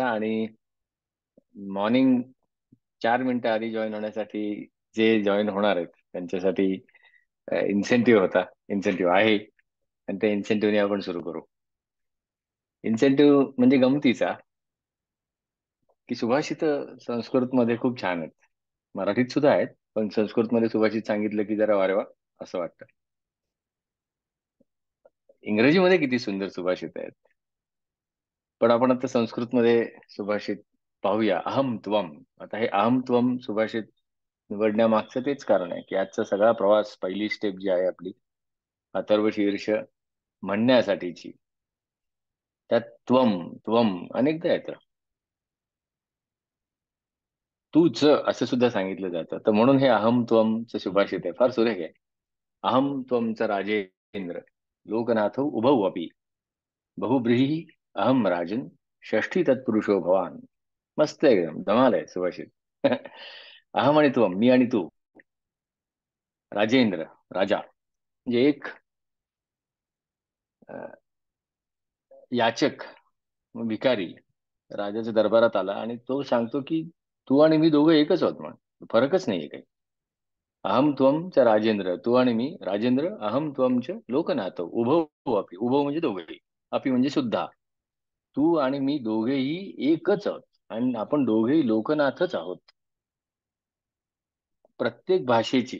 आणि मॉर्निंग 4 मिनिटं आधी जॉईन होण्यासाठी जे जॉईन होणार आहेत त्यांच्यासाठी इन्सेंटिव्ह होता. इन्सेंटिव्ह आहे आणि त्या इन्सेंटिव्हने आपण सुरू करू. इन्सेंटिव्ह म्हणजे गमतीचा की सुभाषित संस्कृतमध्ये खूप छान आहेत. मराठीत सुद्धा आहेत, पण संस्कृतमध्ये सुभाषित सांगितलं की जरा वारे वा असं वाटतं. इंग्रजीमध्ये किती सुंदर सुभाषित आहेत, पण आपण आता संस्कृतमध्ये सुभाषित पाहूया. अहम त्वम. आता हे अहम त्वम सुभाषित निवडण्यामागचं तेच कारण आहे की आजचा सगळा प्रवास, पहिली स्टेप जी आहे आपली अथर्व शीर्ष म्हणण्यासाठीची, त्यात त्वम त्वम अनेकदा येतं. तूच असं सुद्धा सांगितलं जातं. तर म्हणून हे अहम त्वमचं सुभाषित आहे, फार सुरेख आहे. अहम त्वमच राजेंद्र लोकनाथ उभौ अपि बहुब्रीही अहम राजन षष्ठी तत्पुरुषो भवान. मस्त आहे, एकदम धमाल आहे सुभाषित. अहम आणि त्वम, मी आणि तू. राजेंद्र, राजा. म्हणजे एक अ, याचक, भिकारी राजाच्या दरबारात आला आणि तो सांगतो की तू आणि मी दोघं एकच आहोत, म्हणून फरकच नाहीये काही. अहम त्वम च राजेंद्र, तू आणि मी राजेंद्र. अहम त्वम च लोकनाथ उभो अपि. उभो म्हणजे दोघेही, अपि म्हणजे सुद्धा. तू आणि मी दोघेही एकच आहोत आणि आपण दोघेही लोकनाथच आहोत. प्रत्येक भाषेची,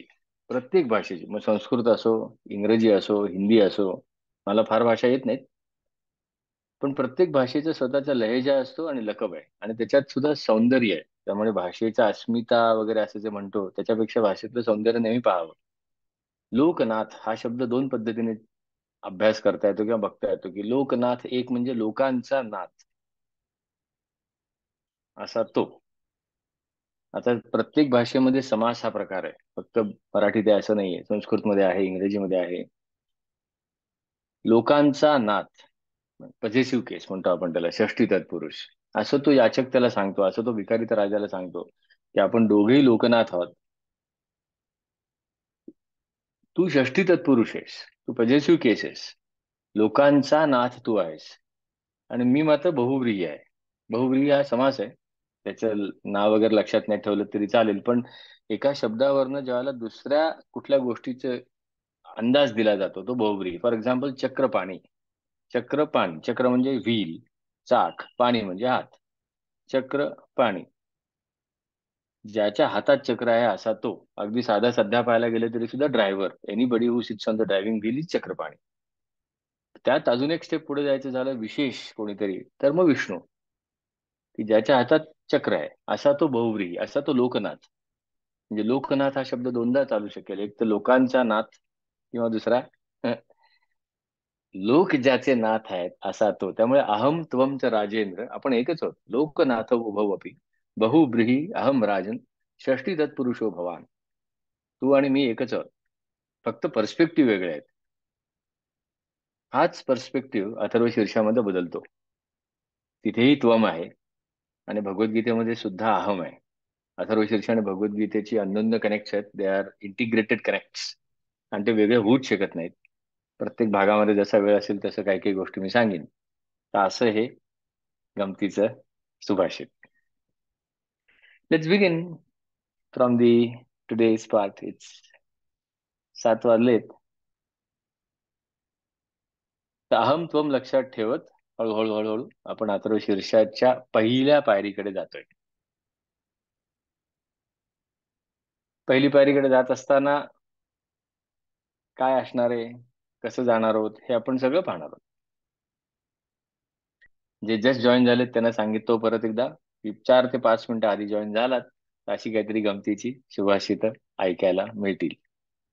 प्रत्येक भाषेची, मग संस्कृत असो, इंग्रजी असो, हिंदी असो, मला फार भाषा येत नाहीत, पण प्रत्येक भाषेचा स्वतःचा लहेजा असतो आणि लकब आहे आणि त्याच्यात सुद्धा सौंदर्य आहे. त्यामुळे भाषेचा अस्मिता वगैरे असं जे म्हणतो त्याच्यापेक्षा भाषेतलं सौंदर्य नेहमी पाहावं. लोकनाथ हा शब्द दोन पद्धतीने अभ्यास करता येतो किंवा बघता येतो. की लोकनाथ, एक म्हणजे लोकांचा नाथ, असा तो. आता प्रत्येक भाषेमध्ये समास हा प्रकार आहे, फक्त मराठीत आहे असं नाहीये, संस्कृतमध्ये आहे, इंग्रजीमध्ये आहे. लोकांचा नाथ, पजेसिव्ह केस म्हणतो आपण त्याला, षष्ठी तत्पुरुष. असं तो याचक त्याला सांगतो, असं तो भिकारी त्या राजाला सांगतो की आपण दोघेही लोकनाथ आहोत. तू षष्ठी तत्पुरुष आहेस, तू पजेसिव्ह केस आहेस, लोकांचा नाथ तू आहेस, आणि मी मात्र बहुव्रीही आहे. बहुव्रीही हा समास आहे, त्याचं नाव वगैरे लक्षात नाही ठेवलं तरी चालेल, पण एका शब्दावरनं ज्यावेळेला दुसऱ्या कुठल्या गोष्टीचा अंदाज दिला जातो तो बहुव्रीही. फॉर एक्झाम्पल चक्रपाणी. चक्रपाणी, चक्र म्हणजे व्हील, चाक, पाणी म्हणजे हात. चक्र पाणी, ज्याच्या हातात चक्र आहे असा तो. अगदी साधा सध्या पाहायला गेलं तरी सुद्धा driver, anybody who sits on the driving wheel is Chakrapani. त्यात अजून एक स्टेप पुढे जायचं झालं विशेष कोणीतरी, तर मग विष्णू, की ज्याच्या हातात चक्र आहे असा तो बहुव्रीही, असा तो लोकनाथ. म्हणजे लोकनाथ हा शब्द दोनदा चालू शकेल, एक तर लोकांचा नाथ किंवा दुसरा लोक ज्याचे नाथ आहेत असा तो. त्यामुळे अहम त्वमच राजेंद्र, आपण एकच आहोत. लोकनाथ उभव अपि बहुब्रीही अहम राजन षष्टी तत्पुरुषो भवान. तू आणि मी एकच आहोत, फक्त पर्स्पेक्टिव्ह वेगळे आहेत. हाच पर्स्पेक्टिव्ह अथर्व शीर्षामध्ये बदलतो. तिथेही त्वम आहे आणि भगवद्गीतेमध्ये सुद्धा अहम आहे. अथर्व शीर्ष आणि भगवद्गीतेची अन्योन्य कनेक्ट आहेत, दे आर इंटिग्रेटेड कनेक्ट, आणि ते वेगळे होऊच शकत नाहीत. प्रत्येक भागामध्ये जसा वेळ असेल तसं काही काही गोष्टी मी सांगेन. तर असं हे गमतीचं सुभाषित. Let's begin from the today's part. It's 7 वाजलेत. तर अहम त्वम लक्षात ठेवत हळूहळू हळूहळू आपण अथर्व शीर्षाच्या पहिल्या पायरीकडे जातोय. पहिली पायरीकडे जात असताना काय असणार आहे, कसं जाणार आहोत, हे आपण सगळं पाहणार आहोत. जे जस्ट जॉईन झालेत त्यांना सांगिततो परत एकदा की 4 ते 5 मिनिटं आधी जॉईन झालात तर अशी काहीतरी गमतीची सुभाषित ऐकायला मिळतील.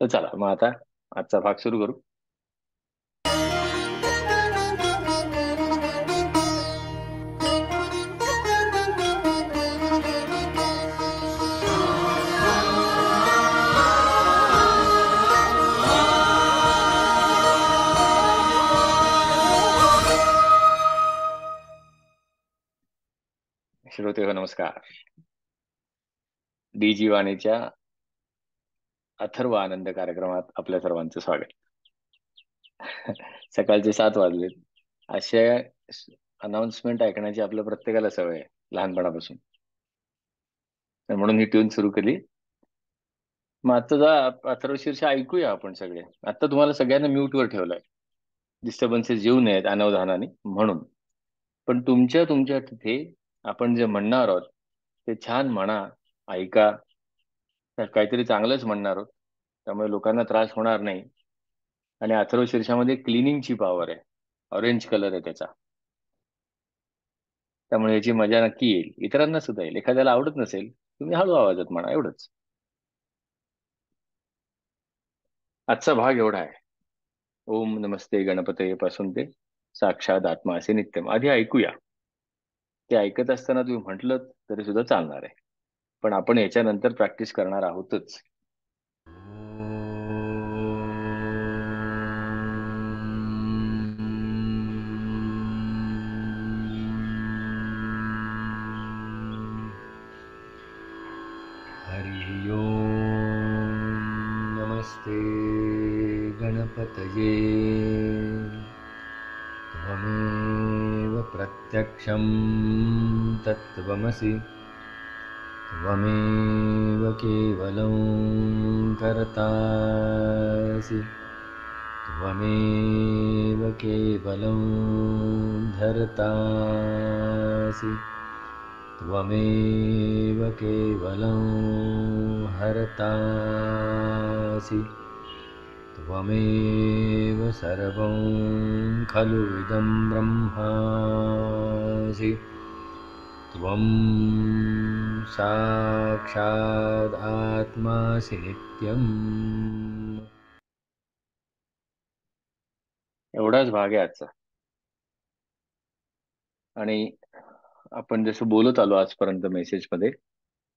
तर चला मग आता आजचा भाग सुरू करू. श्रोते हो, नमस्कार. डीजी वाणीच्या अथर्व आनंद कार्यक्रमात आपल्या सर्वांचं स्वागत. सकाळचे 7 वाजलेत. अशा अनाउन्समेंट ऐकण्याची आपल्या प्रत्येकाला सवय आहे लहानपणापासून. तर म्हणून ही ट्यून सुरू केली. मग आता अथर्वशीर्ष ऐकूया आपण सगळे. आता तुम्हाला सगळ्यांना म्यूटवर ठेवलंय, डिस्टर्बन्सेस येऊ नयेत अनावधानाने म्हणून. पण तुमच्या तुमच्या तिथे आपण जे म्हणणार आहोत ते छान म्हणा, ऐका. तर काहीतरी चांगलंच म्हणणार आहोत, त्यामुळे लोकांना त्रास होणार नाही. आणि अथर्व शीर्षामध्ये क्लिनिंगची पॉवर आहे, ऑरेंज कलर आहे त्याचा, त्यामुळे याची मजा नक्की येईल, इतरांना सुद्धा येईल. एखाद्याला आवडत नसेल, तुम्ही हळू आवाजात म्हणा, एवढंच. आजचा भाग एवढा आहे. ओम नमस्ते गणपते पासून ते साक्षात आत्मा असे नित्यम आधी ऐकूया. ते ऐकत असताना तुम्ही म्हटलं तरी सुद्धा चालणार आहे, पण आपण याच्यानंतर प्रॅक्टिस करणार आहोतच. हरि ओम नमस्ते गणपतये त्वमेव प्रत्यक्षं तत्त्वमसि त्वमेव केवलं कर्तासि त्वमेव केवलं धर्तासि त्वमेव केवलं हर्तासि त्वमेव सर्वं खलु इदं ब्रह्मासि त्वं साक्षात् आत्मासि नित्यम्. एवढाच भाग आहे आजचा. आणि आपण जसं बोलत आलो आजपर्यंत मेसेजमध्ये,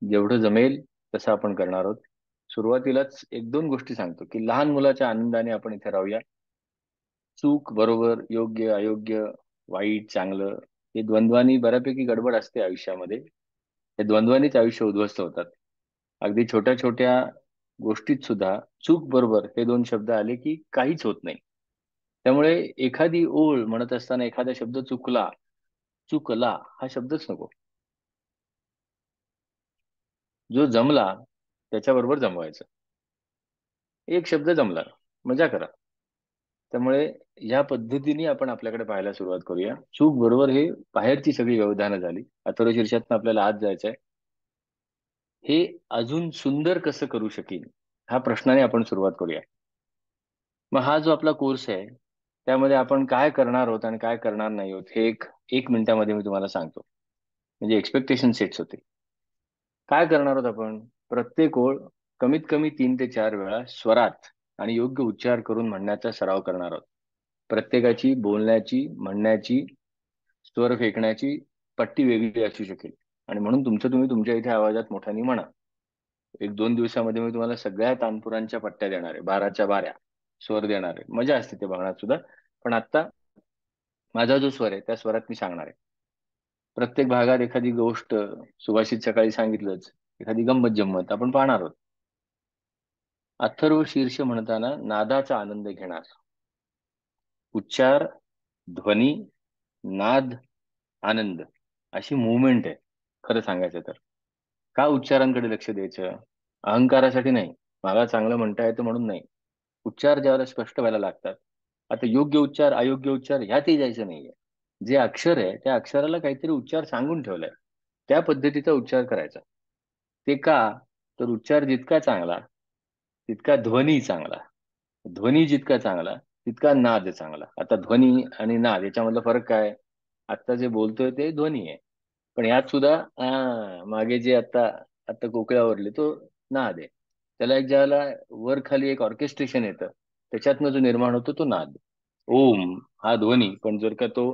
जेवढं जमेल तसं आपण करणार आहोत. सुरुवातीलाच एक दोन गोष्टी सांगतो की लहान मुलाच्या आनंदाने आपण इथे राहूया. चूक बरोबर, योग्य अयोग्य, वाईट चांगलं, हे द्वंद्वानी बऱ्यापैकी गडबड असते आयुष्यामध्ये. हे द्वंद्वानीच आयुष्य उद्ध्वस्त होतात. अगदी छोट्या छोट्या गोष्टीत सुद्धा चूक बरोबर हे दोन शब्द आले की काहीच होत नाही. त्यामुळे एखादी ओळ म्हणत असताना एखादा शब्द चुकला, चुकला हा शब्दच नको. जो जमला त्याच्याबरोबर जमवायचं. एक शब्द जमला, मजा करा. त्यामुळे या पद्धतीने आपण आपल्याकडे पाहायला सुरुवात करूया. चूक बरोबर हे बाहेरची सगळी व्यवधानं झाली. अथर्व शीर्षातनं आपल्याला आज जायचंय. हे अजून सुंदर कसं करू शकीन, हा प्रश्नाने आपण सुरुवात करूया. मग हा जो आपला कोर्स आहे त्यामध्ये आपण काय करणार आहोत आणि काय करणार नाही आहोत हे एक एक मिनिटामध्ये मी तुम्हाला सांगतो. म्हणजे एक्सपेक्टेशन सेट्स होते. काय करणार आहोत आपण? प्रत्येक ओळ कमीत कमी 3 ते 4 वेळा स्वरात आणि योग्य उच्चार करून म्हणण्याचा सराव करणार आहोत. प्रत्येकाची बोलण्याची, म्हणण्याची, स्वर फेकण्याची पट्टी वेगळी असू शकेल, आणि म्हणून तुमचं तुम्ही तुमच्या इथे आवाजात मोठ्याने म्हणा. 1-2 दिवसामध्ये मी तुम्हाला सगळ्या तानपुरांच्या पट्ट्या देणार आहे, 12च्या 12 स्वर देणार आहे. मजा असते ते बघण्यात सुद्धा. पण आता माझा जो स्वर आहे त्या स्वरात मी सांगणार आहे. प्रत्येक भागात एखादी गोष्ट, सुभाषित सकाळी सांगितलंच, एखादी गंमत जम्मत आपण पाहणार आहोत. अथर्व शीर्ष म्हणताना नादाचा आनंद घेणार. उच्चार, ध्वनी, नाद, आनंद अशी मुवमेंट आहे. खरं सांगायचं तर का उच्चारांकडे लक्ष द्यायचं? अहंकारासाठी नाही, मला चांगलं म्हणता येतं म्हणून नाही. उच्चार ज्यावेळेला स्पष्ट व्हायला लागतात, आता योग्य उच्चार अयोग्य उच्चार ह्यातही जायचं नाहीये. जे अक्षर आहे त्या अक्षराला काहीतरी उच्चार सांगून ठेवलाय, त्या पद्धतीचा उच्चार करायचा. ते का? तर उच्चार जितका चांगला तितका ध्वनी चांगला, ध्वनी जितका चांगला तितका नाद चांगला. आता ध्वनी आणि नाद याच्यामधला फरक काय? आता जे बोलतोय ते ध्वनी आहे, पण यात सुद्धा मागे जे आता आता कोकिळा ओरले तो नाद आहे. त्याला एक ज्याला वर खाली एक ऑर्केस्ट्रेशन येतं, त्याच्यातनं जो निर्माण होतो तो नाद. ओम हा ध्वनी, पण जर का तो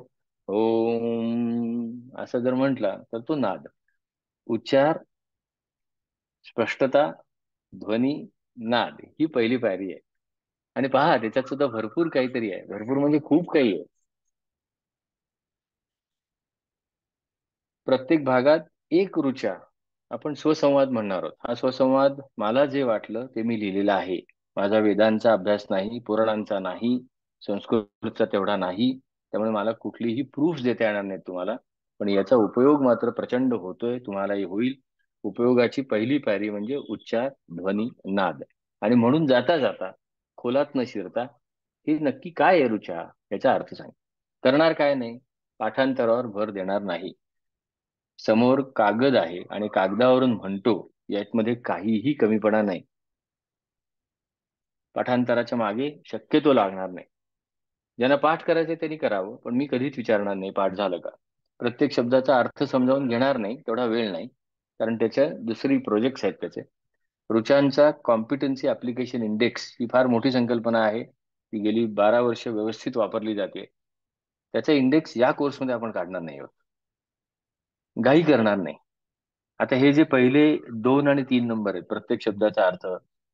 ओम असं जर म्हटला तर तो नाद. उच्चार, स्पष्टता, ध्वनी, नाद ही पहिली पायरी आहे. आणि पहा त्याच्यात सुद्धा भरपूर काहीतरी आहे, भरपूर म्हणजे खूप काही आहे. प्रत्येक भागात एक ऋचा आपण स्वसंवाद म्हणणार आहोत. हा स्वसंवाद मला जे वाटलं ते मी लिहिलेलं आहे. माझा वेदांचा अभ्यास नाही, पुराणांचा नाही, संस्कृतचा तेवढा नाही. त्यामुळे मला कुठलीही प्रूफ देता येणार नाही तुम्हाला. पण याचा उपयोग मात्र प्रचंड होतोय, तुम्हालाही होईल. उपयोगाची पहिली पायरी म्हणजे उच्चार, ध्वनी, नाद. आणि म्हणून जाता जाता, खोलात न शिरता, हे नक्की काय आहे ऋचा, याचा अर्थ सांग. करणार काय नाही, पाठांतरावर भर देणार नाही. समोर कागद आहे आणि कागदावरून म्हणतो, यामध्ये काहीही कमीपणा नाही. पाठांतराच्या मागे शक्यतो लागणार नाही. ज्यांना पाठ करायचंय त्यांनी करावं, पण मी कधीच विचारणार नाही पाठ झालं का. प्रत्येक शब्दाचा अर्थ समजावून घेणार नाही, तेवढा वेळ नाही. कारण त्याच्या दुसरी प्रोजेक्ट्स आहेत त्याचे. रुचांचा कॉम्पिटन्सी ऍप्लिकेशन इंडेक्स ही फार मोठी संकल्पना आहे. ती गेली 12 वर्ष व्यवस्थित वापरली जाते. त्याचा इंडेक्स या कोर्समध्ये आपण काढणार नाही आहोत. घाई करणार नाही. आता हे जे पहिले 2 आणि 3 नंबर आहेत प्रत्येक शब्दाचा अर्थ,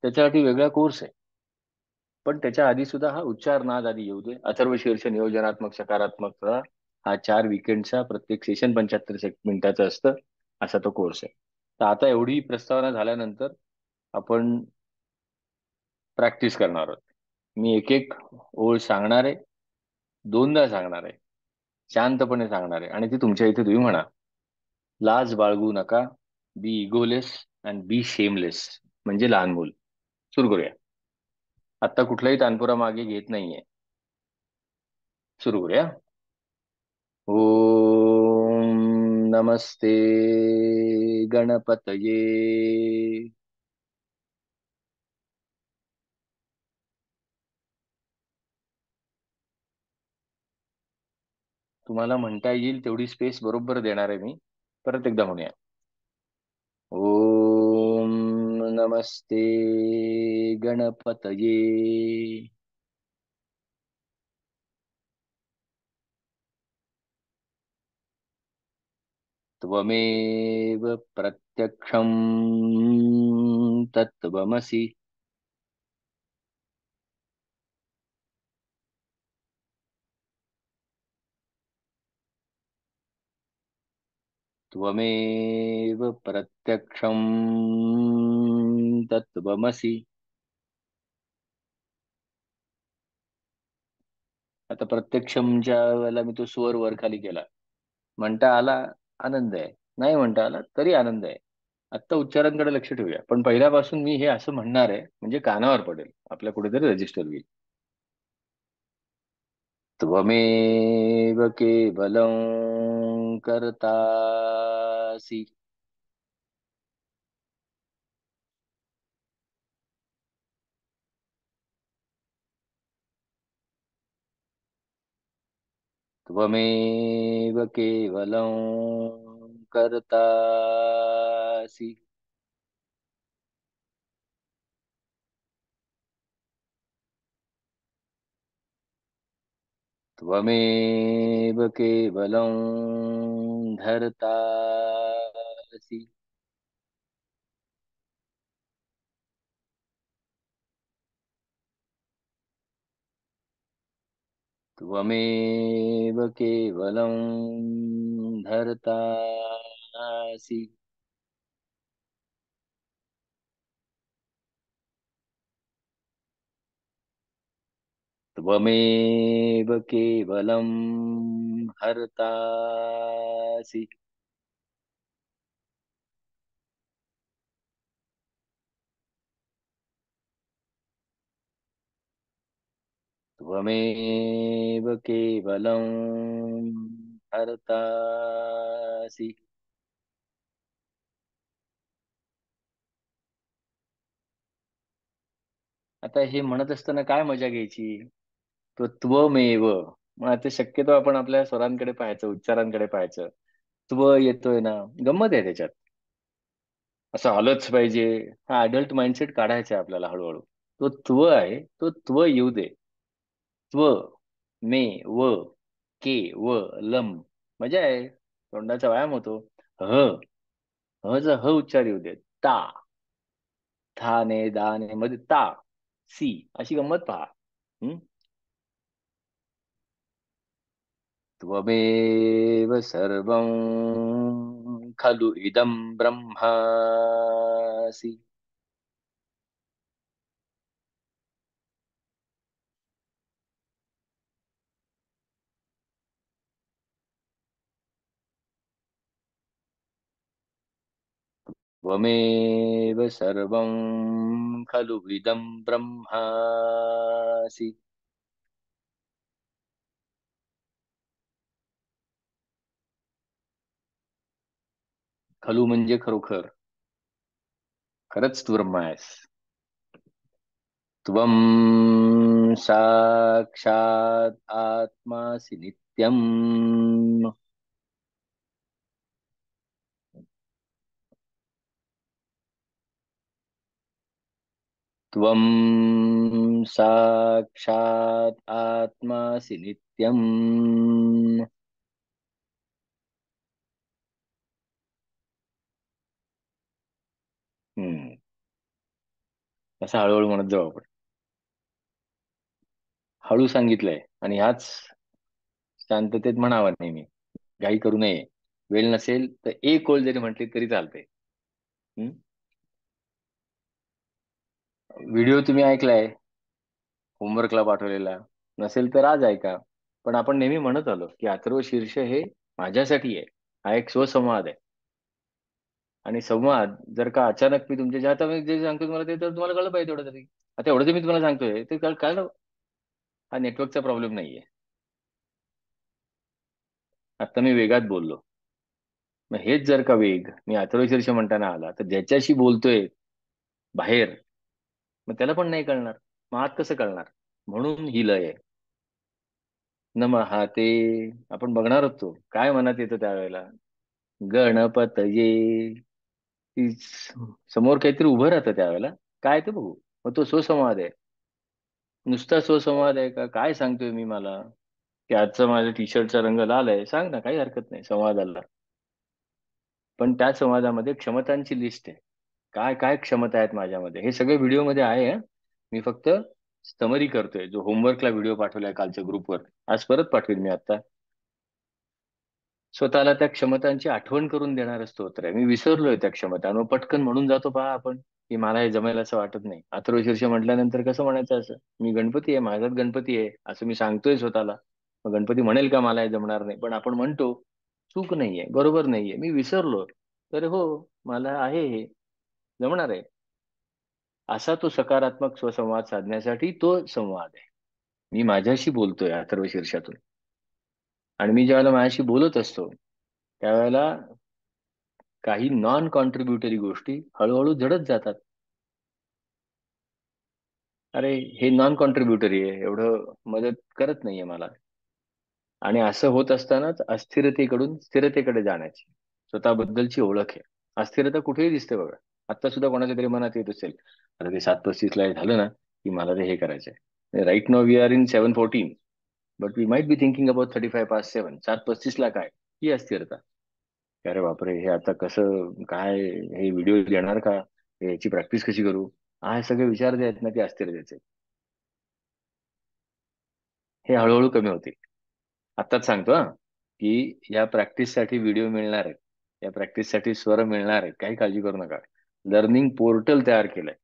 त्याच्यासाठी वेगळा कोर्स आहे. पण त्याच्या आधी सुद्धा हा उच्चार नाद आधी येऊ दे. अथर्व शीर्ष नियोजनात्मक सकारात्मकता हा 4 विकेंडचा प्रत्येक सेशन 75 मिनिटाचं असतं. असा तो कोर्स आहे. तर आता एवढी प्रस्तावना झाल्यानंतर आपण प्रॅक्टिस करणार आहोत. मी एक एक ओळ सांगणार आहे, दोनदा सांगणार आहे, शांतपणे सांगणार आहे, आणि ती तुमच्या इथे तुम्ही म्हणा. लाज बाळगू नका, बी इगोलेस अँड बी शेमलेस, म्हणजे लहान मूल. सुरू करूया. आता कुठलाही तानपुरा मागे घेत नाहीये. सुरू करूया. ओम नमस्ते गणपतये. तुम्हाला म्हणता येईल तेवढी स्पेस बरोबर देणार आहे मी. परत एकदा म्हणूया. ओम नमस्ते गणपतये. त्वमेव प्रत्यक्षं तत्त्वमसि. त्वमेव प्रत्यक्षं तत्त्वमसि. आता प्रत्यक्षमच्या वेळेला मी तो स्वर वर खाली केला. म्हणता आला, आनंद आहे. नाही म्हणता आला तरी आनंद आहे. आत्ता उच्चारांकडे लक्ष ठेवूया. पण पहिल्यापासून मी हे असं म्हणणार आहे, म्हणजे कानावर पडेल, आपल्या कुठेतरी रजिस्टर होईल. त्वमेव केवलं कर्तासि. त्वमेव केवलं कर्तासि. त्वमेव केवलं धर्तासि. त्वमेव केवलं धर्तासि. त्वमेव केवलं हर्तासि. त्वमेव केवलं हर्तासि. आता हे म्हणत असताना काय मजा घ्यायची? तो त्वमेव. मग आता शक्यतो आपण आपल्या स्वरांकडे पाहायचं, उच्चारांकडे पाहायचं. त्व येतोय ना, गंमत आहे त्याच्यात. असं आलंच पाहिजे, हा अडल्ट माइंडसेट काढायचा आहे आपल्याला हळूहळू. तो त्व आहे, तो त्व येऊ दे. त्व, मे, व, के, व, लम. मजा आहे, तोंडाचा व्यायाम होतो. ह, हचा ह उच्चार येऊ दे. ता, था ने दा ने मध्ये ता, सी. अशी गंमत पहा. हम्म. त्वमेव सर्वं खलु इदं ब्रह्मासि. त्वमेव सर्वं खलु इदं ब्रह्मासि. खलु म्हणजे खरोखर, खरंच तू ब्रह्म आहेस. त्वं साक्षात आत्मासि नित्यम्. त्वं साक्षात आत्मासि नित्यम्. हम्म. असं हळूहळू म्हणत जाऊ आपण. हळू सांगितलंय आणि ह्याच शांततेत म्हणावं नेहमी. घाई करू नये. वेळ नसेल तर एक ओळ जरी म्हटली तरी चालते. व्हिडिओ तुम्ही ऐकलाय, होमवर्कला पाठवलेला. नसेल तर आज ऐका. पण आपण नेहमी म्हणत आलो की अथर्व शीर्ष हे माझ्यासाठी आहे. हा एक स्वसंवाद आहे. आणि संवाद जर का अचानक मी तुमच्या ज्या आता मी जे सांगतो तुम्हाला ते तर तुम्हाला कळलं पाहिजे तेवढं तरी. आता एवढं जे मी तुम्हाला सांगतोय ते कळलं. हा नेटवर्कचा प्रॉब्लेम नाहीये. आता मी वेगात बोललो. मग हेच जर का वेग मी अथर्व शीर्ष म्हणताना आला तर ज्याच्याशी बोलतोय बाहेर, मग त्याला पण नाही कळणार. मग आत कसं कळणार? म्हणून ही लय आहे. नमः ते आपण बघणार होतो काय मनात येतं त्यावेळेला. गणपतये. ती समोर काहीतरी उभं राहतं त्यावेळेला. काय ते बघू. मग तो सुसंवाद आहे. नुसता सुसंवाद आहे का काय सांगतोय मी मला की आजचा माझ्या टी शर्टचा रंग लाल आहे? सांग ना, काही हरकत नाही संवादाला. पण त्या संवादामध्ये क्षमतांची लिस्ट आहे. काय काय क्षमता आहेत माझ्यामध्ये हे सगळे व्हिडिओमध्ये आहे हं. मी फक्त समरी करतोय. जो होमवर्कला व्हिडिओ पाठवलाय कालच्या ग्रुपवर, आज परत पाठवेल मी आता. स्वतःला त्या क्षमतांची आठवण करून देणारं स्तोत्र आहे. मी विसरलोय त्या क्षमता आणि मग पटकन म्हणून जातो पहा आपण की मला हे जमेल असं वाटत नाही. अथर्वशीर्ष म्हटल्यानंतर कसं म्हणायचं असं? मी गणपती आहे, माझ्यात गणपती आहे असं मी सांगतोय स्वतःला. मग गणपती म्हणेल का मला हे जमणार नाही? पण आपण म्हणतो चूक नाहीये, बरोबर नाहीये, मी विसरलो. तर हो, मला आहे हे जमणार आहे. असा तो सकारात्मक स्वसंवाद साधण्यासाठी तो संवाद आहे. मी माझ्याशी बोलतोय अथर्व शीर्षातून. आणि मी ज्यावेळेला माझ्याशी बोलत असतो त्यावेळेला काही नॉन कॉन्ट्रीब्युटरी गोष्टी हळूहळू जडत जातात. अरे, हे नॉन कॉन्ट्रीब्युटरी आहे, एवढं मदत करत नाहीये मला. आणि असं होत असतानाच अस्थिरतेकडून स्थिरतेकडे जाण्याची स्वतःबद्दलची ओळख आहे. अस्थिरता कुठेही दिसते बघा. आता सुद्धा कोणाच्या तरी मनात येत असेल, आता ते 7:35 झालं ना की मला ते हे करायचंय. Right now we are in 7:14, but we might be thinking about 35 past 7. 7:35 काय? ही अस्थिरता. अरे बापरे, हे आता कसं काय? हे व्हिडिओ येणार का? याची प्रॅक्टिस कशी करू? हा, हे सगळे विचार जे आहेत ना ते अस्थिरतेचे. हे हळूहळू कमी होतील. आत्ताच सांगतो हा की या प्रॅक्टिससाठी व्हिडिओ मिळणार आहेत. या प्रॅक्टिससाठी स्वर मिळणार आहेत. काही काळजी करू नका. लर्निंग पोर्टल तयार केलंय.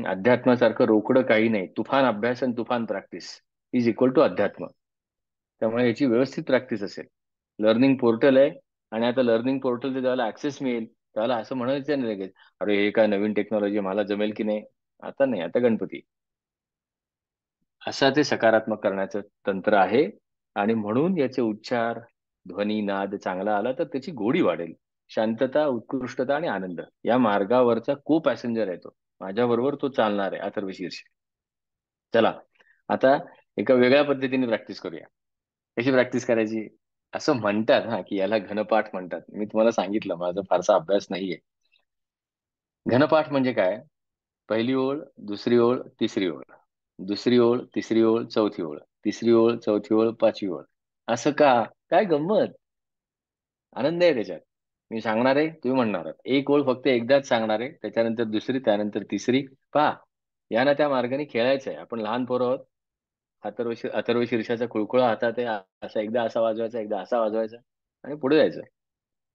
अध्यात्मासारखं रोकडं काही नाही. तुफान अभ्यास आणि तुफान प्रॅक्टिस इज इक्वल टू अध्यात्म. त्यामुळे याची व्यवस्थित प्रॅक्टिस असेल. लर्निंग पोर्टल आहे. आणि आता लर्निंग पोर्टलचे ज्याला ऍक्सेस मिळेल त्याला असं म्हणायचं नाही लगेच, अरे हे काय नवीन टेक्नॉलॉजी, मला जमेल की नाही? आता नाही, आता गणपती. असा ते सकारात्मक करण्याचं तंत्र आहे. आणि म्हणून याचे उच्चार, ध्वनी, नाद चांगला आला तर त्याची गोडी वाढेल. शांतता, उत्कृष्टता आणि आनंद या मार्गावरचा को पॅसेंजर आहे तो. माझ्याबरोबर तो चालणार आहे अथर्व शीर्ष. चला, आता एका वेगळ्या पद्धतीने प्रॅक्टिस करूया. कशी प्रॅक्टिस करायची? असं म्हणतात हा की याला घनपाठ म्हणतात. मी तुम्हाला सांगितलं माझा फारसा अभ्यास नाहीये. घनपाठ म्हणजे काय? पहिली ओळ, दुसरी ओळ, तिसरी ओळ, दुसरी ओळ, तिसरी ओळ, चौथी ओळ, तिसरी ओळ, चौथी ओळ, पाचवी ओळ. असं का? काय गंमत, आनंद आहे त्याच्यात. मी सांगणार आहे, तुम्ही म्हणणार आहात. एक ओळ फक्त एकदाच सांगणार आहे, त्याच्यानंतर दुसरी, त्यानंतर तिसरी. पहा, या ना त्या मार्गाने खेळायचं आहे. आपण लहान पोरं आहोत. अथर्व शीर्षाचा खुळखुळा हातात आहे. असा एकदा असा वाजवायचा, एकदा असा वाजवायचा आणि पुढे जायचं.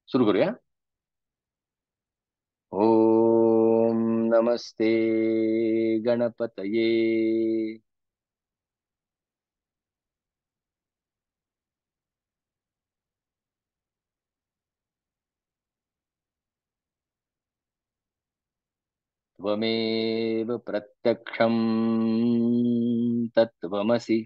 सुरू करूया. ओम नमस्ते गणपतये. त्वमेव प्रत्यक्षं तत्त्वमसि।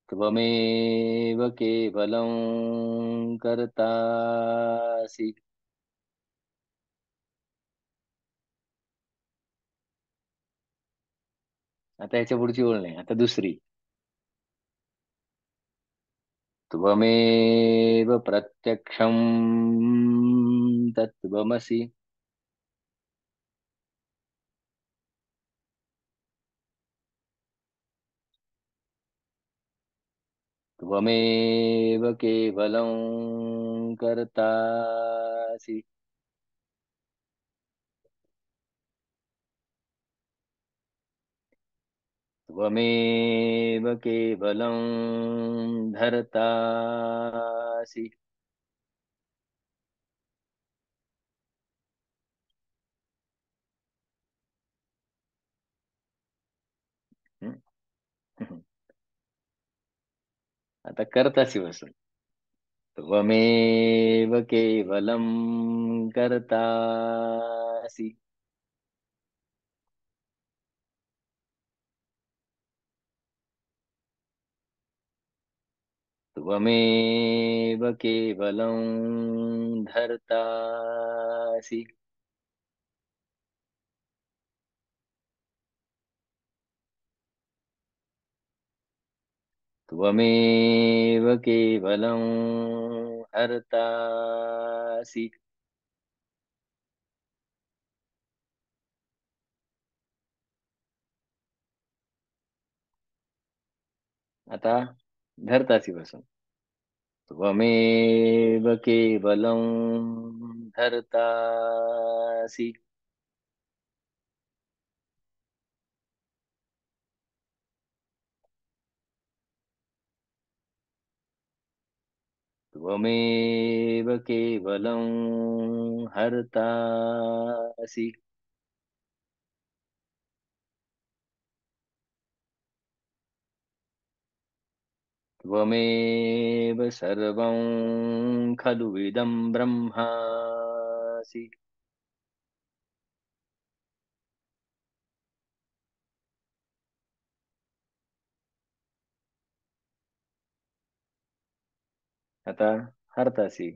त्वमेव केवलं कर्तासि। आता याच्या पुढची ओळ नाही, आता दुसरी. त्वमेव प्रत्यक्षं तत्त्वमसि। त्वमेव केवलं कर्तासि। त्वमेव केवलं धर्तासि। हं? आता कर्तासी बसून. त्वमेव केवलं कर्तासि। त्वमेव केवलं धर्तासि। त्वमेव केवलं हर्तासि। आता धर्तासी बसून. त्वमेव केवलं धर्तासि। त्वमेव केवलं हर्तासि। त्वमेव सर्वं खलु इदं ब्रह्मासि। आता हर्तासि।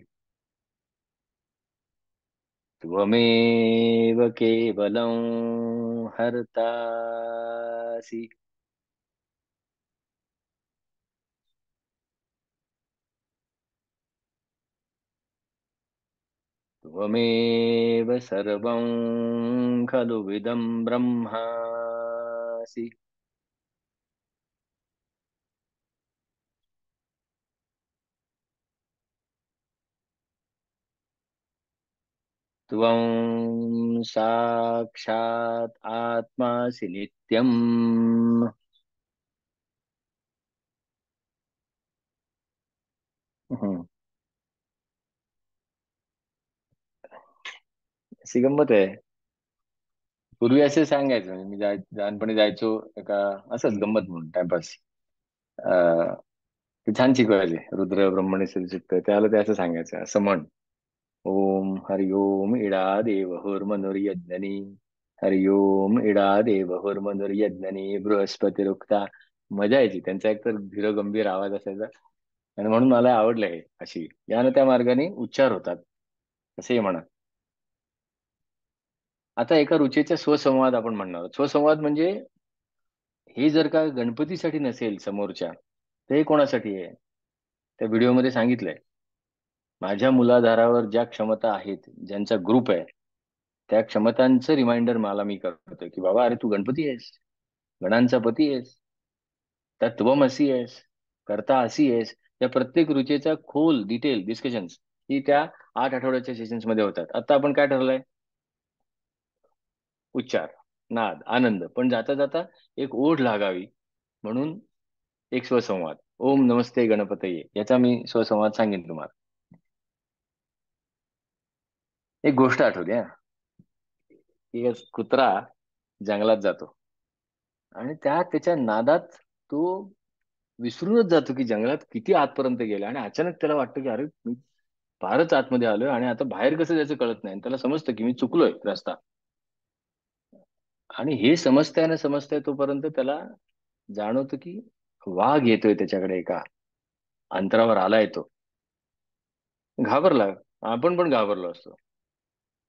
त्वमेव केवलं हर्तासि। त्वमेव सर्वं खलु इदं ब्रह्मासि। त्वं साक्षात् आत्मासि नित्यम्। हम्म. अशी गंमत आहे. पूर्वी असे सांगायचं, म्हणजे मी लहानपणी जायचो एका, असंच गंमत म्हणून टाइमपास. ते छान शिकवायचे, रुद्र ब्रह्मणे सुचित्त, त्याला ते असं सांगायचं, असं म्हण. ओम हरि ओम इडा देव हुर्मनुर्यज्ञनी। हरि ओम इडा देव हुर्मनुर्यज्ञनी बृहस्पती रुक्ता. मजा यायची, त्यांचा एकतर धीर गंभीर आवाज असायचा. आणि म्हणून मला आवडलं हे, अशी यानं त्या मार्गाने उच्चार होतात, असेही म्हणा. आता एका रुचेचा स्वसंवाद आपण म्हणणार आहोत. स्वसंवाद म्हणजे हे जर का गणपतीसाठी नसेल समोरच्या, तर हे कोणासाठी आहे? त्या व्हिडिओमध्ये सांगितलंय, माझ्या मुलाधारावर ज्या क्षमता आहेत, ज्यांचा ग्रुप आहे, त्या क्षमतांचं रिमाइंडर मला मी करतोय, की बाबा अरे तू गणपती आहेस, गणांचा पती आहेस, तत्वमसी आहेस, करता असी आहेस. या प्रत्येक रुचेचा खोल डिटेल डिस्कशन्स ही त्या 8 आठवड्याच्या सेशन्स मध्ये होतात. आता आपण काय ठरलंय? उच्चार, नाद, आनंद, पण जाता जाता एक ओढ लागावी म्हणून एक स्वसंवाद. ओम नमस्ते गणपतये, याचा मी स्वसंवाद सांगेन तुम्हाला. एक गोष्ट आठवली हा, की एक कुत्रा जंगलात जातो आणि त्याच्या नादात तो विसरूनच जातो की जंगलात किती आतपर्यंत गेला, आणि अचानक त्याला वाटतं की अरे मी फारच आतमध्ये आलोय आणि आता बाहेर कसं जायचं कळत नाही, आणि त्याला समजतं की मी चुकलोय रस्ता. आणि हे समजताय तोपर्यंत त्याला जाणवतं की वाघ येतोय त्याच्याकडे, एका अंतरावर आला येतो. घाबरला. आपण पण घाबरलो असतो.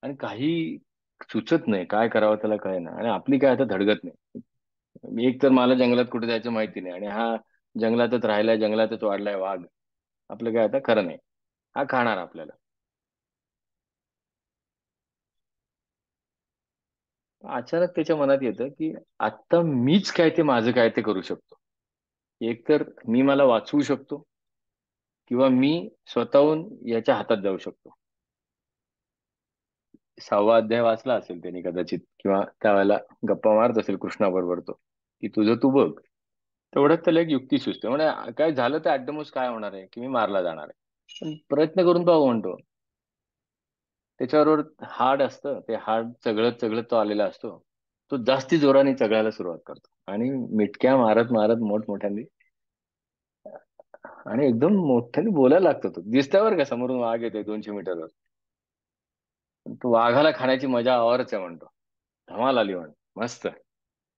आणि काही सुचत नाही, काय करावं त्याला कळेना, आणि आपली काय आता धडगत नाही. एक तर मला जंगलात कुठे जायचं माहिती नाही, आणि हा जंगलातच राहिलाय, जंगलातच वाढलाय वाघ. आपलं काय आता खरं नाही. हा खाणार आपल्याला. अचानक त्याच्या मनात येतं की आता मीच काय ते माझं काय ते करू शकतो. एक तर मी मला वाचवू शकतो, किंवा मी स्वतःहून याच्या हातात जाऊ शकतो. 6वा अध्याय वाचला असेल त्यांनी कदाचित, किंवा त्यावेळेला गप्पा मारत असेल कृष्णाबरोबर तो, की तुझं तू बघ. तेवढ्यात त्याला एक युक्ती सुचते, म्हणजे काय झालं तर ऍट काय होणार आहे की मी मारला जाणार आहे, पण प्रयत्न करून पाहू म्हणतो. त्याच्याबरोबर हाड असतं, ते हाड चघळत चघळत तो आलेला असतो. तो जास्ती जोराने चघळायला सुरुवात करतो, आणि मिटक्या मारत मारत मोठमोठ्याने, आणि एकदम मोठ्याने बोलायला लागतो. तो दिसल्यावर का समोरून वाघ येते 200 मीटरवर. तो वाघाला खाण्याची मजा आवरच आहे म्हणतो. धमाल आली म्हण. मस्त.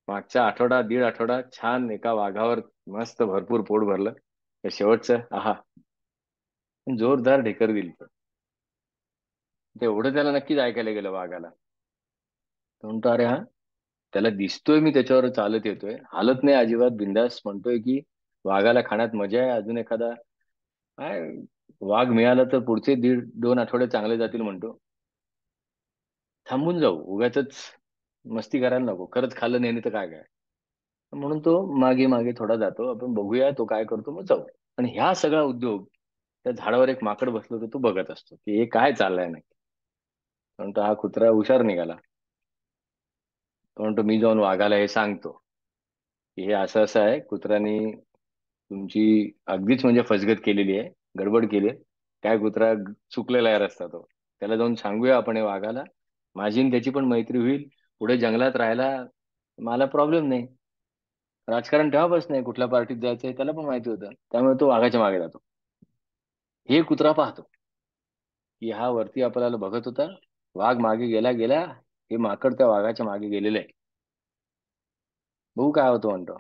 मागच्या आठवडा दीड आठवडा छान एका वाघावर मस्त भरपूर पोट भरलं. हे शेवटचं आहा, जोरदार ढेकर दिली. तेवढं त्याला नक्कीच ऐकायला गेलं वाघाला. तो म्हणतो अरे हा, त्याला दिसतोय मी त्याच्यावर चालत येतोय, हालत नाही अजिबात, बिंदास म्हणतोय की वाघाला खाण्यात मजा आहे, अजून एखादा काय वाघ मिळाला तर पुढचे दीड दोन आठवडे चांगले जातील म्हणतो. थांबून जाऊ, उगाचच मस्ती करायला नको, खरंच खाल्लं नाही तर काय काय. म्हणून तो मागे मागे थोडा जातो, आपण बघूया तो काय करतो, मग जाऊ. आणि ह्या सगळा उद्योग, त्या झाडावर एक माकड बसलो होतं, तो बघत असतो की हे काय चाललंय नक्की. म्हणतो हा कुत्रा हुशार निघाला. तो म्हणतो मी जाऊन वाघाला हे सांगतो की हे असं असं आहे, कुत्र्यानी तुमची अगदीच म्हणजे फसगत केलेली आहे, गडबड केली आहे. काय कुत्रा चुकलेला आहे रस्ता तो, त्याला जाऊन सांगूया आपण हे वाघाला. माझी आणि त्याची पण मैत्री होईल, पुढे जंगलात राहायला मला प्रॉब्लेम नाही. राजकारण तेव्हापासून नाही, कुठल्या पार्टीत जायचंय त्याला पण माहिती होतं, त्यामुळे तो वाघाच्या मागे जातो. हे कुत्रा पाहतो की हा वरती आपल्याला बघत होता, वाघ मागे गेला गेला, हे माकड त्या वाघाच्या मागे गेलेलं आहे. बघू काय होतो म्हणतो.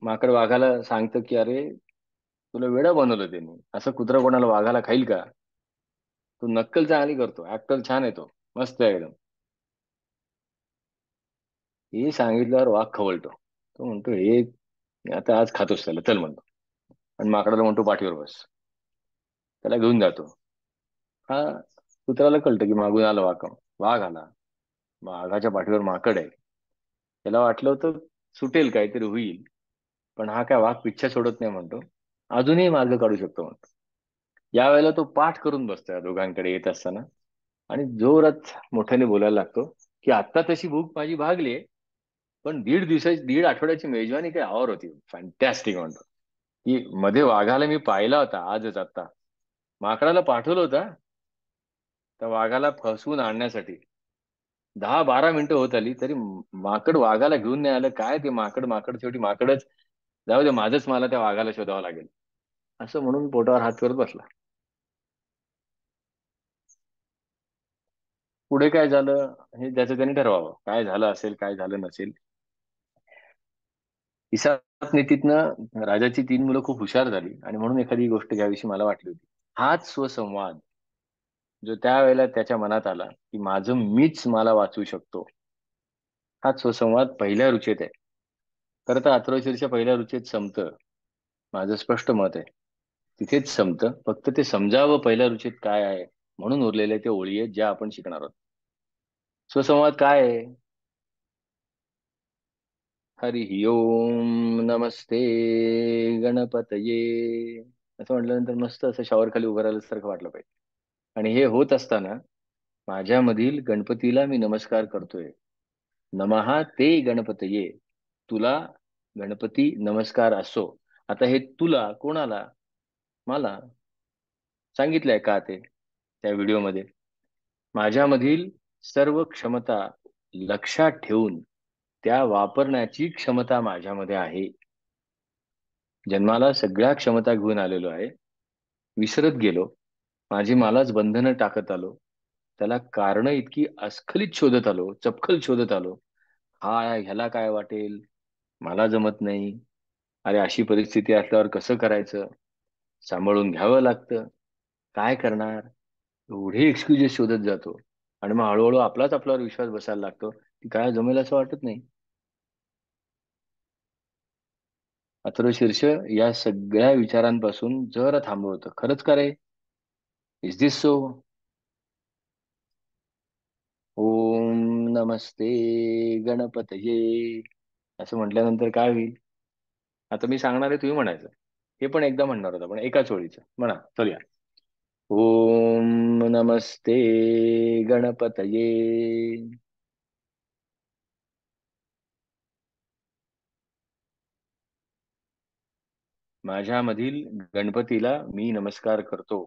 माकड वाघाला सांगतं की अरे तुला वेडा बनवलं त्यांनी, असं कुत्रा कोणाला वाघाला खाईल का. तू नक्कल चांगली करतो, ऍक्टर छान येतो, मस्त आहे एकदम. हे सांगितल्यावर वाघ खवळतो. तो म्हणतो हे आता आज खातोस त्याला, चल म्हणतो. आणि माकडाला म्हणतो पाठीवर बस. त्याला घेऊन जातो. हा, कुत्र्याला कळतं की मागून आला वाघ. वाघ आला, वाघाच्या पाठीवर माकड आहे. त्याला वाटलं होतं सुटेल, काहीतरी होईल. पण हा काय वाघ पिच्छा सोडत नाही म्हणतो, अजूनही मार्ग काढू शकतो म्हणतो. यावेळेला तो पाठ करून बसतो या दोघांकडे येत असताना, आणि जोरात मोठ्याने बोलायला लागतो की आता तशी भूक माझी भागली, पण दीड दिवसाची दीड आठवड्याची मेजवानी काय आवर होती, फॅन्टॅस्टिक म्हणतो. की मध्ये वाघाला मी पाहिला होता आजच आता, माकडाला पाठवलं होतं त्या वाघाला फसवून आणण्यासाठी. 10-12 मिनिटं होत आली तरी माकड वाघाला घेऊन नाही आलं. काय ते माकड माकड शेवटी माकडच. जाऊ दे, माझंच मला त्या वाघाला शोधावं लागेल, असं म्हणून पोटावर हात करत बसला. पुढे काय झालं हे त्याचं त्यांनी ठरवावं, काय झालं असेल काय झालं नसेल. हिसाब नीतीतनं राजाची 3 मुलं खूप हुशार झाली, आणि म्हणून एखादी गोष्ट घ्याविषयी मला वाटली होती. हाच स्वसंवाद जो त्यावेळेला त्याच्या मनात आला की माझं मीच मला वाचवू शकतो, हाच स्वसंवाद पहिल्या रुचेत आहे. खरं तर अथर्वशीरच्या पहिल्या रुचेत संपतं, माझं स्पष्ट मत आहे. तिथेच संपतं, फक्त ते समजावं पहिल्या रुचेत काय आहे, म्हणून उरलेल्या ते ओळी आहेत ज्या आपण शिकणार आहोत. स्वसंवाद काय आहे? हरी ओम नमस्ते गणपतये. असं म्हटल्यानंतर मस्त असं शॉवर खाली उभं राहिल्यासारखं वाटलं पाहिजे. आणि हे होत असताना माझ्यामधील गणपतीला मी नमस्कार करतोय. नमहा ते गणपतये. तुला गणपती नमस्कार असो. आता हे तुला कोणाला? मला. सांगितलंय का ते त्या व्हिडिओमध्ये. माझ्यामधील सर्व क्षमता लक्षात ठेवून त्या वापरण्याची क्षमता माझ्यामध्ये आहे. जन्माला सगळ्या क्षमता घेऊन आलेलो आहे, विसरत गेलो, माझी मलाच बंधनं टाकत आलो, त्याला कारण इतकी अस्खलित शोधत आलो, चपखल शोधत आलो. हा ह्याला काय वाटेल, मला जमत नाही, अरे अशी परिस्थिती असल्यावर कसं करायचं, सांभाळून घ्यावं लागतं, काय करणार, एवढे एक्सक्युजेस शोधत जातो. आणि मग हळूहळू आपलाच आपल्यावर विश्वास बसायला लागतो की काय जमेल असं वाटत नाही. अथर्व शीर्ष या सगळ्या विचारांपासून जरा थांबवतं. खरंच का रे, इज दिस सो? ओम नमस्ते गणपतये असं म्हटल्यानंतर काय होईल? आता मी सांगणार आहे, तुम्ही म्हणायचं. हे पण एकदा म्हणणार होता, पण एकाच ओळीचं म्हणा. चलूया. ओम नमस्ते गणपतये. माझ्यामधील गणपतीला मी नमस्कार करतो.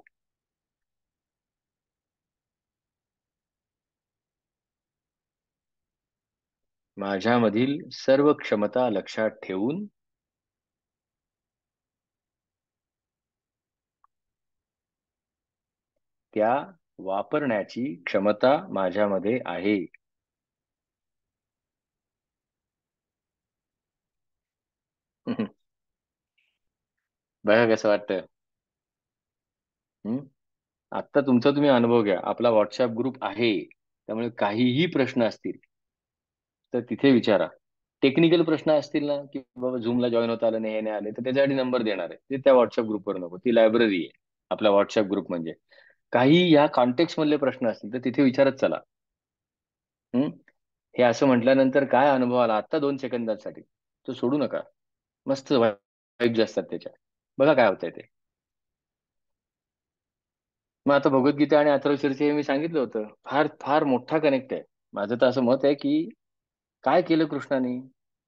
माझ्यामधील सर्व क्षमता लक्षात ठेवून त्या वापरण्याची क्षमता माझ्यामध्ये आहे. बघा कसं वाटतं. हम्म. आत्ता तुमचा तुम्ही अनुभव घ्या. आपला व्हॉट्सअप ग्रुप आहे, त्यामुळे काहीही प्रश्न असतील तर तिथे विचारा. टेक्निकल प्रश्न असतील ना, की बाबा झूमला जॉईन होता आलं नाही, हे नाही आले, तर त्याच्यासाठी नंबर देणार आहे, ते त्या व्हॉट्सअप ग्रुपवर नको. ती लायब्ररी आहे आपला व्हॉट्सअप ग्रुप म्हणजे. काही या कॉन्टेक्स्ट मधले प्रश्न असतील तर तिथे विचारत चला. हम्म. हे असं म्हटल्यानंतर काय अनुभव आला आता 2 सेकंदासाठी, तो सोडू नका. मस्त वाईब्स असतात त्याच्या. बघा काय होतंय ते. मग आता भगवद्गीता आणि अथर्वशीरचे हे मी सांगितलं होतं, फार फार मोठा कनेक्ट आहे. माझं तर असं मत आहे की काय केलं कृष्णाने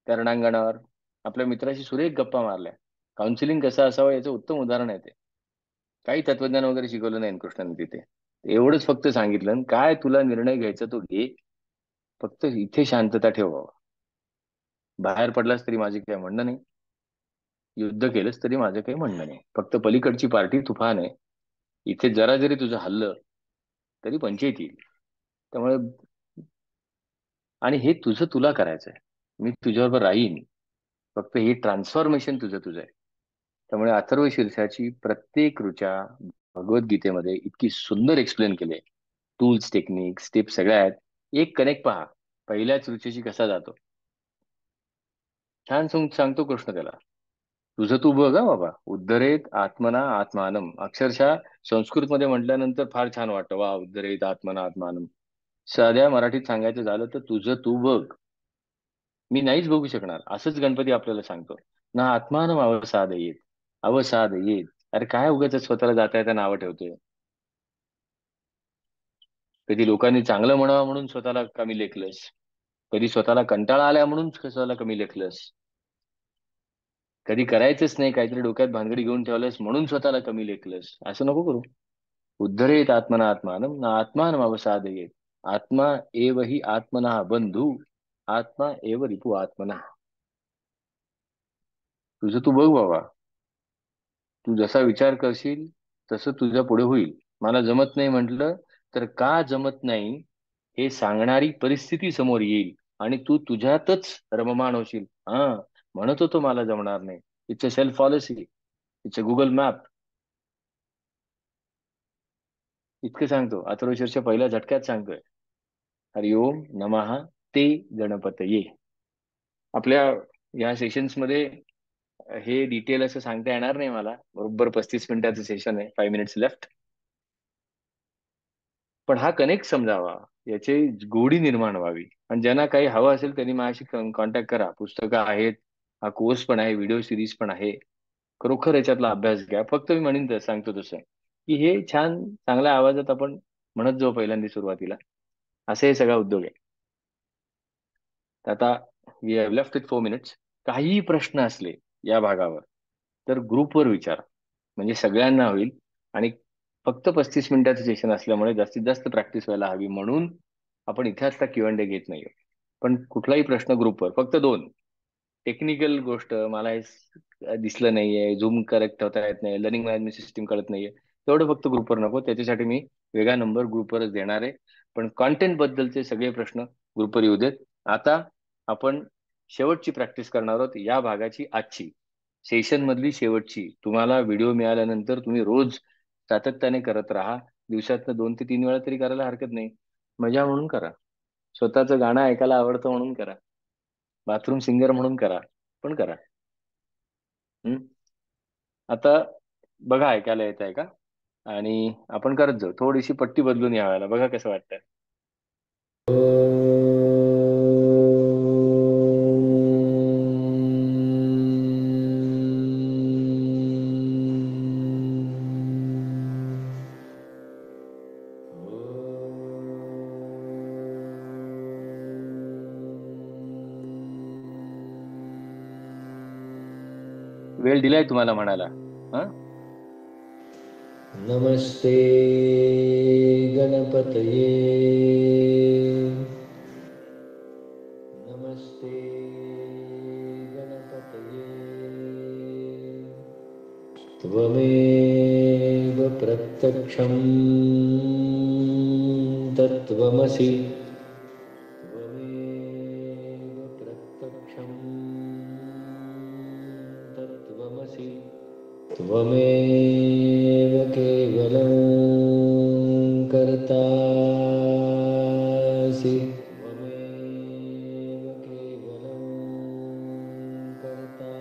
त्या रणांगणावर, आपल्या मित्राशी सुरेख गप्पा मारल्या. काउन्सिलिंग कसं असावं याचं उत्तम उदाहरण आहे ते. काही तत्वज्ञान वगैरे शिकवलं नाही कृष्णाने तिथे. एवढंच फक्त सांगितलं, "आणि काय तुला निर्णय घ्यायचा तो घे, फक्त इथे शांतता ठेव बाबा. बाहेर पडलास तरी माझे काही म्हणणं नाही, युद्ध केलंस तरी माझं काही म्हणणं नाही. फक्त पलीकडची पार्टी तुफान आहे, इथे जरा जरी तुझं हल्लं तरी पंचायत येईल. त्यामुळे आणि हे तुझं तुला करायचंय, मी तुझ्याबरोबर राहीन, फक्त हे ट्रान्सफॉर्मेशन तुझं तुझं आहे." त्यामुळे अथर्व शीर्षाची प्रत्येक ऋचा भगवद्गीतेमध्ये इतकी सुंदर एक्सप्लेन केली. टूल्स, टेक्निक, स्टेप सगळ्या आहेत. एक कनेक्ट पहा, पहिल्याच ऋचेशी कसा जातो. छान सांगतो कृष्ण त्याला. तुझं तू बघ हा बाबा, उद्धरेत आत्मना आत्मानम. अक्षरशः संस्कृत मध्ये म्हटल्यानंतर फार छान वाटतं, वा उद्धरेत आत्मना आत्मानम. साध्या मराठीत सांगायचं झालं तर तुझं तू बघ, मी नाहीच बघू शकणार, असंच गणपती आपल्याला सांगतो. ना आत्मानम अवसाद येत, अवसाद येत. अरे काय उगाच स्वतःला जाता येता नावं ठेवतोय. कधी लोकांनी चांगलं म्हणावं म्हणून स्वतःला कमी लेखलंस, कधी स्वतःला कंटाळा आल्या म्हणून स्वतःला कमी लेखलंस, कधी करायचंच नाही काहीतरी डोक्यात भानगडी घेऊन ठेवलंस म्हणून स्वतःला कमी लेखलंस. असं नको करू. उद्धरेत आत्मना आत्मानम ना आत्मानम अवसादयेत. आत्मा एव हि आत्मना बंधू, आत्मा एव रिपू आत्मना. तुझं तू बघ बाबा, तू जसा विचार करशील तसं तुझ्या पुढे होईल. मला जमत नाही म्हटलं तर का जमत नाही हे सांगणारी परिस्थिती समोर येईल, आणि तू तुझ्यातच रममाण होशील. हा, म्हणत होतो मला जमणार नाही. It's a self policy, it's a Google map. इतकं सांगतो, अथर्वशीर्ष पहिल्या झटक्यात सांगतोय. हरिओम नमः ते गणपतये. आपल्या या सेशन्स मध्ये हे डिटेल असं सांगता येणार नाही मला. बरोबर 35 मिनिटाचं सेशन आहे, 5 मिनिट्स लेफ्ट. पण हा कनेक्ट समजावा, याची गोडी निर्माण व्हावी. आणि ज्यांना काही हवं असेल त्यांनी माझ्याशी कॉन्टॅक्ट करा. पुस्तकं आहेत, हा कोर्स पण आहे, व्हिडिओ सिरीज पण आहे. खरोखर याच्यातला अभ्यास घ्या. फक्त मी म्हणेन सांगतो तसं, की हे छान चांगल्या आवाजात आपण म्हणत जाऊ पहिल्यांदा सुरुवातीला. असे हे सगळा उद्योग आहे. तर आता we have left with 4 minutes. काहीही प्रश्न असले या भागावर तर ग्रुपवर विचारा, म्हणजे सगळ्यांना होईल. आणि फक्त 35 मिनिटाचं सेशन असल्यामुळे जास्तीत जास्त प्रॅक्टिस व्हायला हवी म्हणून आपण इथे आता Q&A घेत नाहीये. पण कुठलाही प्रश्न ग्रुपवर, फक्त दोन. टेक्निकल गोष्ट मला हे दिसलं नाहीये, झूम करेक्ट होता येत नाही, लर्निंग मॅनेजमेंट सिस्टीम कळत नाहीये, तेवढं फक्त ग्रुपवर नको. त्याच्यासाठी मी वेगळा नंबर ग्रुपवरच देणार आहे. पण कॉन्टेंट बद्दलचे सगळे प्रश्न ग्रुपवर येऊ देत. आता आपण शेवटची प्रॅक्टिस करणार आहोत, या भागाची आजची सेशन मधली शेवटची. तुम्हाला व्हिडिओ मिळाल्यानंतर तुम्ही रोज सातत्याने करत राहा. दिवसातनं 2 ते 3 वेळा तरी करायला हरकत नाही. मजा म्हणून करा, स्वतःचं गाणं ऐकायला आवडतं म्हणून करा, बाथरूम सिंगर म्हणून करा, पण करा. हम्म. आता बघा, ऐकायला येत आहे का? आणि आपण करत जाऊ. थोडीशी पट्टी बदलून यावेळेला बघा कसं वाटतंय. वेळ दिलाय तुम्हाला म्हणायला. हा, नमस्ते गणपतये, नमस्ते गणपतये, त्वमेव प्रत्यक्षं तत्त्वमसि, त्वमेव प्रत्यक्षं तत्त्वमसि, त्वमेव केवलं कर्तासि, त्वमेव केवलं कर्तासि,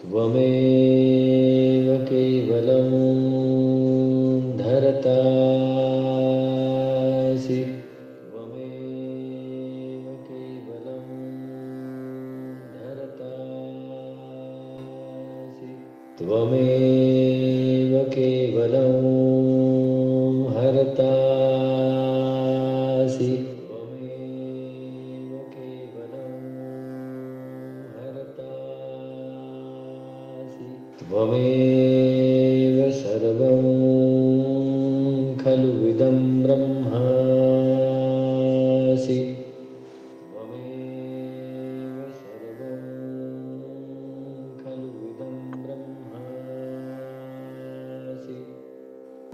त्वमेव केवलं धर्तासि, त्वमेव केवलं धर्तासि, त्वमेव केवलं हर्तासि, त्वमेव केवलं हर्तासि, त्वमेव सर्वं खलु इदं ब्रह्मासि, त्वमेव सर्वं खलु इदं ब्रह्मासि,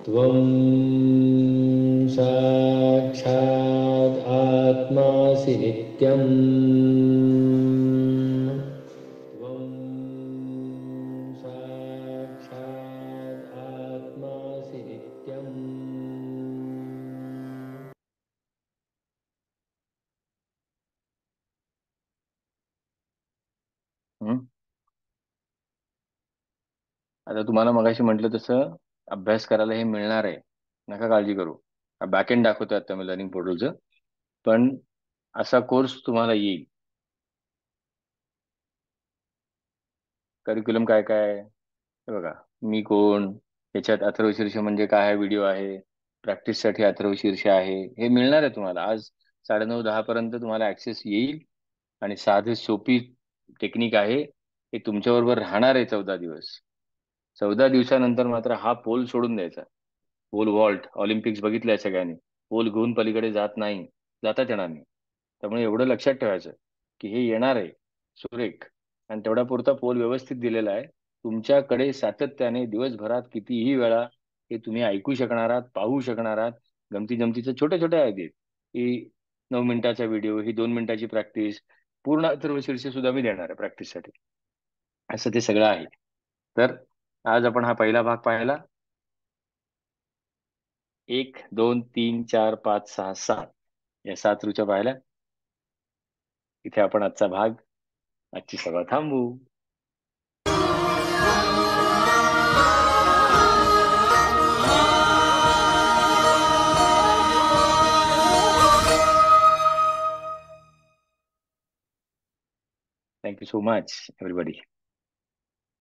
त्वं साक्षात् आत्मासि नित्यम्, त्वं साक्षात् आत्मासि नित्यम्. हम्म. आता तुम्हाला मगाशी म्हटलं तसं अभ्यास करायला हे मिळणार आहे, नका काळजी करू. बॅकएंड दाखवतोय आता मी लर्निंग पोर्टलचं. पण असा कोर्स तुम्हाला येईल. करिक्युलम काय काय आहे हे बघा. मी कोण, त्याच्यात अथर्वशीर्ष म्हणजे काय आहे, व्हिडिओ आहे, प्रॅक्टिससाठी अथर्वशीर्ष आहे, हे मिळणार आहे तुम्हाला. आज 9:30-10 पर्यंत तुम्हाला ऍक्सेस येईल. आणि साधी सोपी टेक्निक आहे, हे तुमच्याबरोबर राहणार आहे 14 दिवस. 14 दिवसानंतर मात्र हा पोल सोडून द्यायचा. पोल वॉल्ट ऑलिम्पिक्स बघितलंय सगळ्यांनी. पोल घेऊन पलीकडे जात नाही, जातात येणार नाही. त्यामुळे एवढं लक्षात ठेवायचं की हे येणार आहे सुरेख. आणि तेवढा पुरता पोल व्यवस्थित दिलेला आहे तुमच्याकडे. सातत्याने दिवसभरात कितीही वेळा हे तुम्ही ऐकू शकणार आहात, पाहू शकणार आहात. गमती जमतीचे छोटे छोटे आहेत की 9 मिनिटाचा व्हिडिओ, ही 2 मिनिटाची प्रॅक्टिस, पूर्ण अथर्वशीर्ष सुद्धा मी देणार आहे प्रॅक्टिससाठी. असं ते सगळं आहे. तर आज आपण हा पहिला भाग पाहिला. 1, 2, 3, 4, 5, 6, 7 या 7 ऋचा पाहिल्या. इथे आपण आजचा भाग, आजची सभा थांबवू. Thank you so much, everybody.